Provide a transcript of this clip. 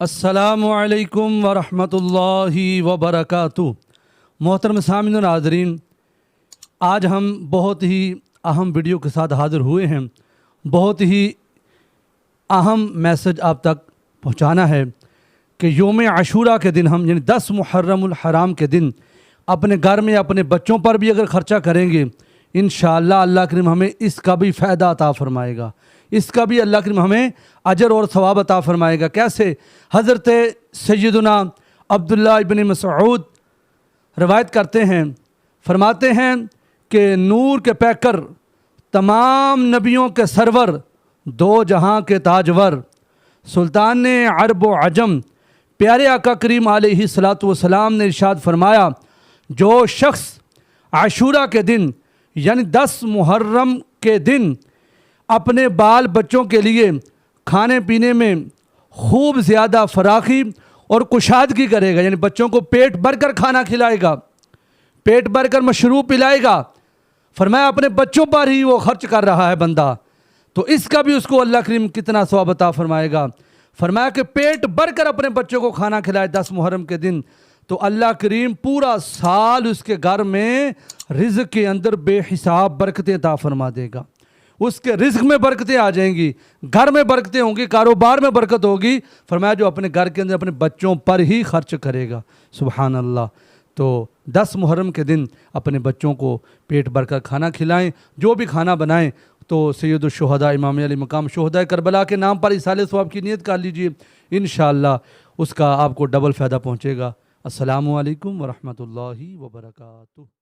अस्सलामुअलैकुम वरहमतुल्लाहि वबरकातुहू। मोहतरम सामिन और नाज़रीन, आज हम बहुत ही अहम वीडियो के साथ हाज़िर हुए हैं। बहुत ही अहम मैसेज आप तक पहुंचाना है कि योम आशूरा के दिन हम यानी 10 मुहर्रमुल हराम के दिन अपने घर में अपने बच्चों पर भी अगर ख़र्चा करेंगे, इंशाअल्लाह अल्लाह करीम हमें इसका भी फ़ायदा अता फ़रमाएगा, इसका भी अल्लाह करीम हमें अजर और सवाब अता फ़रमाएगा। कैसे? हज़रत सैयदना अब्दुल्लाह इब्न मसऊद रवायत करते हैं, फरमाते हैं कि नूर के पैकर, तमाम नबियों के सरवर, दो जहां के ताजवर, सुल्तान अरब व अजम, प्यारे आका करीम अलैहिस्सलातु वस्सलाम ने इरशाद फरमाया, जो शख्स आशूरा के दिन यानी 10 मुहर्रम के दिन अपने बाल बच्चों के लिए खाने पीने में खूब ज़्यादा फराखी और कुशादगी करेगा, यानी बच्चों को पेट भर कर खाना खिलाएगा, पेट भर कर मशरूब पिलाएगा, फरमाया अपने बच्चों पर ही वो खर्च कर रहा है बंदा, तो इसका भी उसको अल्लाह करीम कितना सवाब अता फरमाएगा। फरमाया कि पेट भर कर अपने बच्चों को खाना खिलाए 10 मुहर्रम के दिन, तो अल्लाह करीम पूरा साल उसके घर में रिज़्क़ के अंदर बेहिसाब बरकतें अता फरमा देगा। उसके रिज़्क़ में बरकतें आ जाएंगी, घर में बरकतें होंगी, कारोबार में बरकत होगी। फरमाया जो अपने घर के अंदर अपने बच्चों पर ही खर्च करेगा। सुभान अल्लाह। तो 10 मुहर्रम के दिन अपने बच्चों को पेट भर कर खाना खिलाएं, जो भी खाना बनाएं तो सैयदुल शुहदा इमाम अली मकाम शुहदा करबला के नाम पर इसाले सवाब की नियत कर लीजिए, इंशाअल्लाह उसका आपको डबल फ़ायदा पहुँचेगा। अस्सलामु अलैकुम वरहमतुल्लाहि वबरकातुहू।